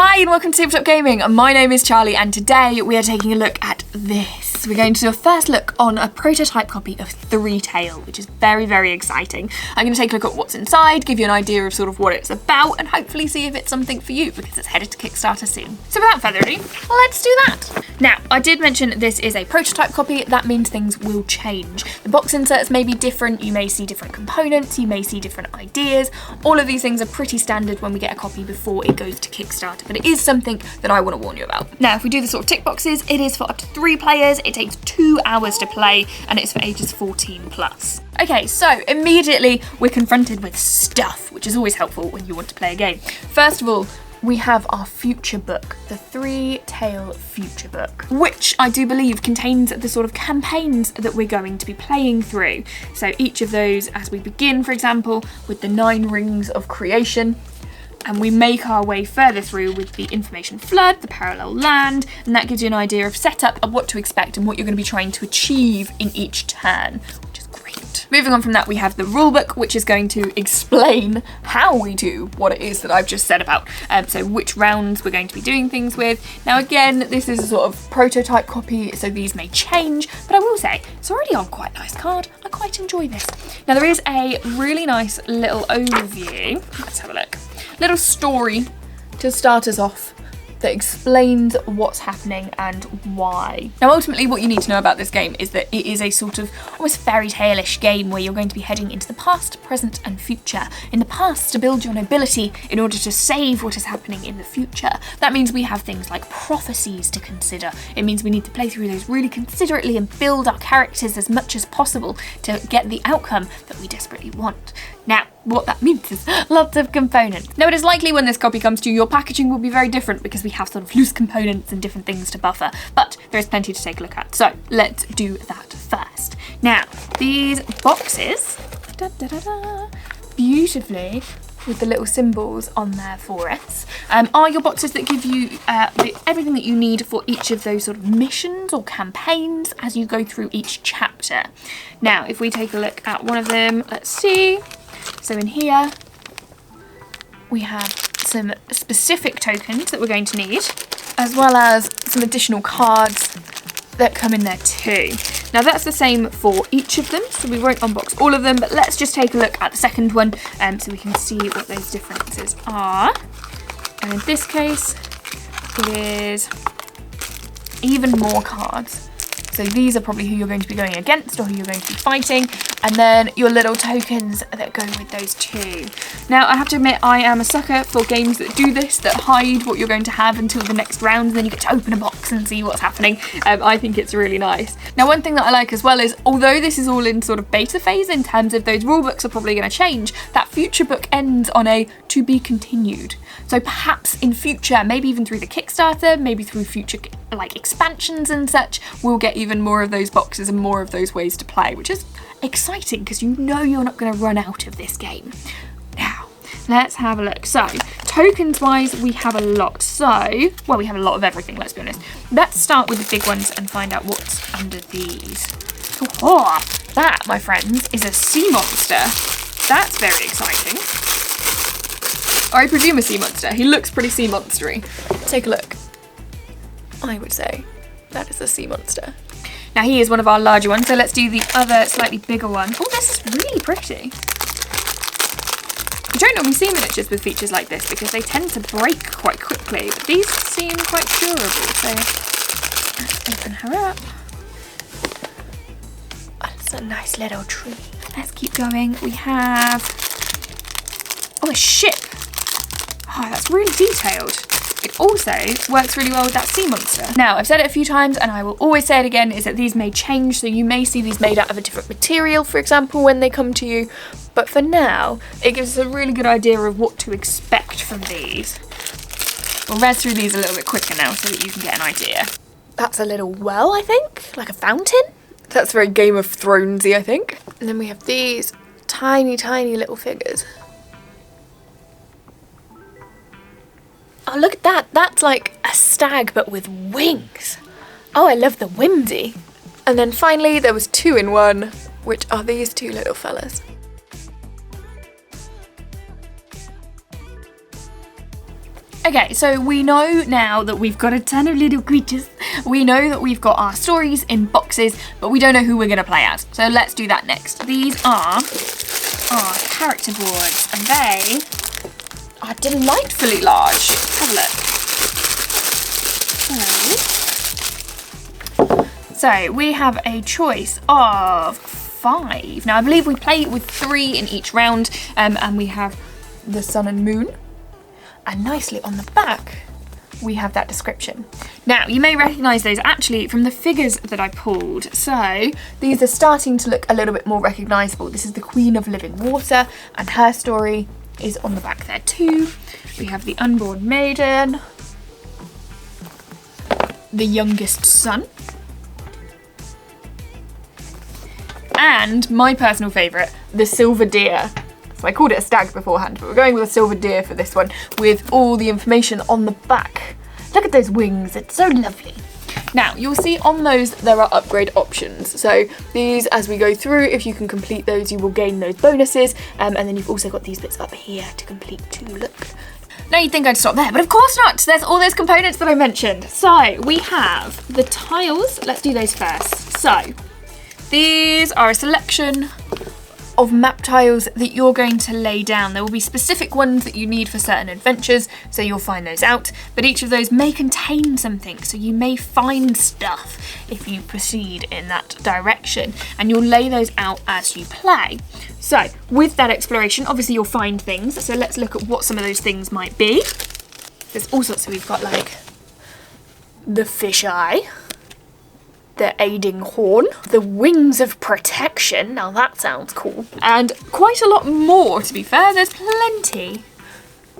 Hi and welcome to Tabletop Gaming. My name is Charlie and today we are taking a look at this. We're going to do a first look on a prototype copy of ThreeTale, which is very, very exciting. I'm going to take a look at what's inside, give you an idea of sort of what it's about, and hopefully see if it's something for you because it's headed to Kickstarter soon. So without further ado, let's do that. Now, I did mention this is a prototype copy. That means things will change. The box inserts may be different. You may see different components. You may see different ideas. All of these things are pretty standard when we get a copy before it goes to Kickstarter, but it is something that I want to warn you about. Now, if we do the sort of tick boxes, it is for up to 3 players. It takes 2 hours to play and it's for ages 14 plus. Okay, so immediately we're confronted with stuff, which is always helpful when you want to play a game. First of all, we have our future book, the ThreeTale future book, which I do believe contains the sort of campaigns that we're going to be playing through. So each of those, as we begin, for example, with the 9 rings of creation, and we make our way further through with the information flood, the parallel land, and that gives you an idea of setup of what to expect and what you're going to be trying to achieve in each turn, which is great. Moving on from that, we have the rulebook, which is going to explain how we do what it is that I've just said about. So which rounds we're going to be doing things with. Now again, this is a sort of prototype copy, so these may change, but I will say it's already on quite a nice card. I quite enjoy this. Now there is a really nice little overview. Let's have a look. Little story to start us off that explains what's happening and why. Now ultimately what you need to know about this game is that it is a sort of almost fairy tale-ish game where you're going to be heading into the past, present and future. In the past to build your nobility in order to save what is happening in the future. That means we have things like prophecies to consider. It means we need to play through those really considerately and build our characters as much as possible to get the outcome that we desperately want. Now, what that means is lots of components. Now, it is likely when this copy comes to you, your packaging will be very different because we have sort of loose components and different things to buffer, but there is plenty to take a look at. So let's do that first. Now, these boxes, beautifully, with the little symbols on there for us, are your boxes that give you everything that you need for each of those sort of missions or campaigns as you go through each chapter. Now, if we take a look at one of them, let's see. So in here, we have some specific tokens that we're going to need, as well as some additional cards that come in there too. Now that's the same for each of them, so we won't unbox all of them, but let's just take a look at the second one so we can see what those differences are. And in this case, it is even more cards. So these are probably who you're going to be going against or who you're going to be fighting, and then your little tokens that go with those too. Now I have to admit I am a sucker for games that do this, that hide what you're going to have until the next round and then you get to open a box and see what's happening. I think it's really nice. Now one thing that I like as well is, although this is all in sort of beta phase in terms of those rule books are probably going to change, that future book ends on a to be continued. So perhaps in future, maybe even through the Kickstarter, maybe through future like expansions and such, we'll get even more of those boxes and more of those ways to play, which is exciting because you know you're not going to run out of this game. Now, let's have a look. So, tokens wise, we have a lot. So, well, we have a lot of everything, let's be honest. Let's start with the big ones and find out what's under these. Oh, that, my friends, is a sea monster. That's very exciting. Or I presume a sea monster. He looks pretty sea monstery. Take a look. I would say that is a sea monster. Now he is one of our larger ones, so let's do the other slightly bigger one. Oh, this is really pretty. You don't normally see miniatures with features like this because they tend to break quite quickly, but these seem quite durable, so let's open her up. That's a nice little tree. Let's keep going. We have, oh, a ship. Oh, that's really detailed. It also works really well with that sea monster. Now, I've said it a few times and I will always say it again, is that these may change, so you may see these made out of a different material, for example, when they come to you. But for now, it gives us a really good idea of what to expect from these. We'll razz through these a little bit quicker now so that you can get an idea. That's a little well, I think, like a fountain. That's very Game of Thronesy, I think. And then we have these tiny, tiny little figures. Oh, look at that. That's like a stag, but with wings. Oh, I love the whimsy. And then finally, there was 2 in 1, which are these 2 little fellas. Okay, so we know now that we've got a ton of little creatures. We know that we've got our stories in boxes, but we don't know who we're gonna play as. So let's do that next. These are our character boards, and they are delightfully large. Let's have a look. So we have a choice of 5. Now I believe we play with 3 in each round, and we have the sun and moon. And nicely on the back, we have that description. Now, you may recognise those actually from the figures that I pulled. So these are starting to look a little bit more recognisable. This is the Queen of Living Water, and her story is on the back there too. We have the Unborn Maiden, the Youngest Son, and my personal favourite, the Silver Deer. So I called it a stag beforehand, but we're going with a silver deer for this one with all the information on the back. Look at those wings, it's so lovely. Now, you'll see on those there are upgrade options. So these, as we go through, if you can complete those, you will gain those bonuses. And then you've also got these bits up here to complete too, look. Now you'd think I'd stop there, but of course not. There's all those components that I mentioned. So we have the tiles, let's do those first. So these are a selection of map tiles that you're going to lay down. There will be specific ones that you need for certain adventures, so you'll find those out, but each of those may contain something, so you may find stuff if you proceed in that direction, and you'll lay those out as you play. So with that exploration, obviously you'll find things, so let's look at what some of those things might be. There's all sorts, so we've got like the fisheye, the aiding horn, the wings of protection, now that sounds cool, and quite a lot more, to be fair. There's plenty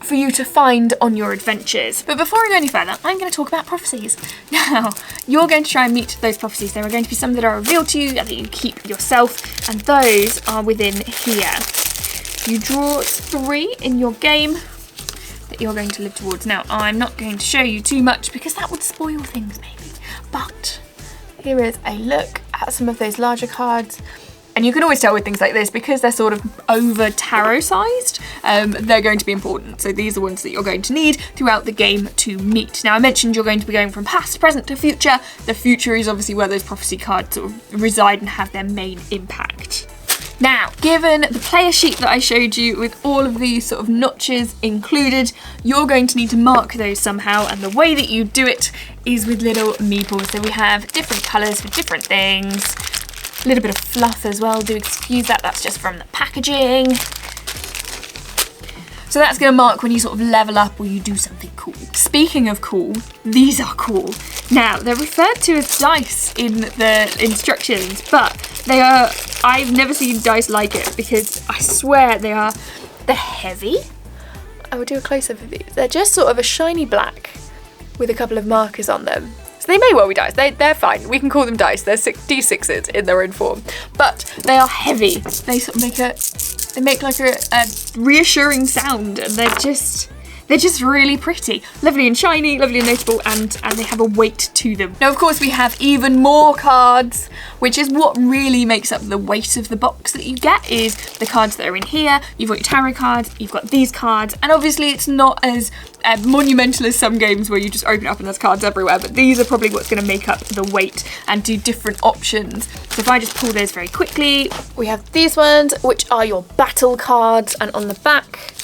for you to find on your adventures. But before I go any further, I'm going to talk about prophecies. Now, you're going to try and meet those prophecies. There are going to be some that are revealed to you that you keep yourself, and those are within here. You draw 3 in your game that you're going to live towards. Now, I'm not going to show you too much because that would spoil things maybe, but here is a look at some of those larger cards. And you can always tell with things like this, because they're sort of over tarot sized, they're going to be important. So these are ones that you're going to need throughout the game to meet. Now I mentioned you're going to be going from past, present to future. The future is obviously where those prophecy cards sort of reside and have their main impact. Now, given the player sheet that I showed you with all of these sort of notches included, you're going to need to mark those somehow, and the way that you do it is with little meeples. So we have different colours for different things, a little bit of fluff as well, do excuse that, that's just from the packaging. So that's going to mark when you sort of level up or you do something cool. Speaking of cool, these are cool. Now, they're referred to as dice in the instructions, but they are, I've never seen dice like it, because I swear they're heavy. I will do a close-up of these. They're just sort of a shiny black with a couple of markers on them. So they may well be dice, they're fine. We can call them dice, they're D6s in their own form. But they are heavy. They sort of make like a reassuring sound, and they're just really pretty. Lovely and shiny, lovely and notable, and they have a weight to them. Now, of course, we have even more cards, which is what really makes up the weight of the box that you get, is the cards that are in here. You've got your tarot cards, you've got these cards, and obviously it's not as monumental as some games where you just open it up and there's cards everywhere, but these are probably what's going to make up the weight and do different options. So if I just pull those very quickly, we have these ones, which are your battle cards, and on the back,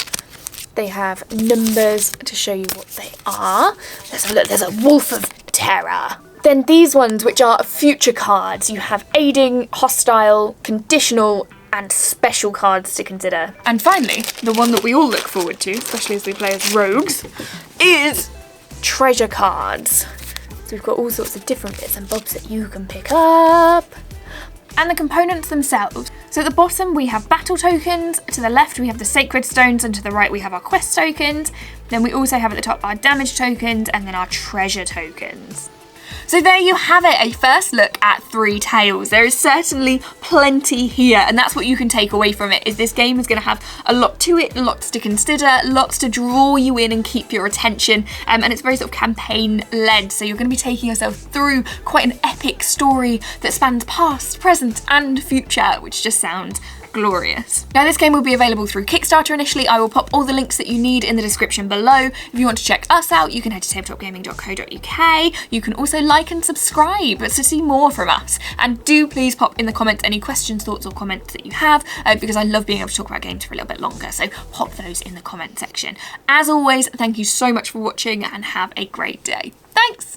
they have numbers to show you what they are. Let's have a look, there's a Wolf of Terror. Then these ones, which are future cards, you have aiding, hostile, conditional, and special cards to consider. And finally, the one that we all look forward to, especially as we play as rogues, is treasure cards. So we've got all sorts of different bits and bobs that you can pick up. And the components themselves. So at the bottom we have battle tokens, to the left we have the sacred stones, and to the right we have our quest tokens. Then we also have at the top our damage tokens, and then our treasure tokens. So there you have it, a first look at ThreeTale. There is certainly plenty here, and that's what you can take away from it, is this game is going to have a lot to it, lots to consider, lots to draw you in and keep your attention, and it's very sort of campaign-led, so you're going to be taking yourself through quite an epic story that spans past, present, and future, which just sounds glorious. Now this game will be available through Kickstarter initially. I will pop all the links that you need in the description below. If you want to check us out, you can head to tabletopgaming.co.uk. You can also like and subscribe to see more from us. And do please pop in the comments any questions, thoughts or comments that you have, because I love being able to talk about games for a little bit longer. So pop those in the comment section. As always, thank you so much for watching and have a great day. Thanks!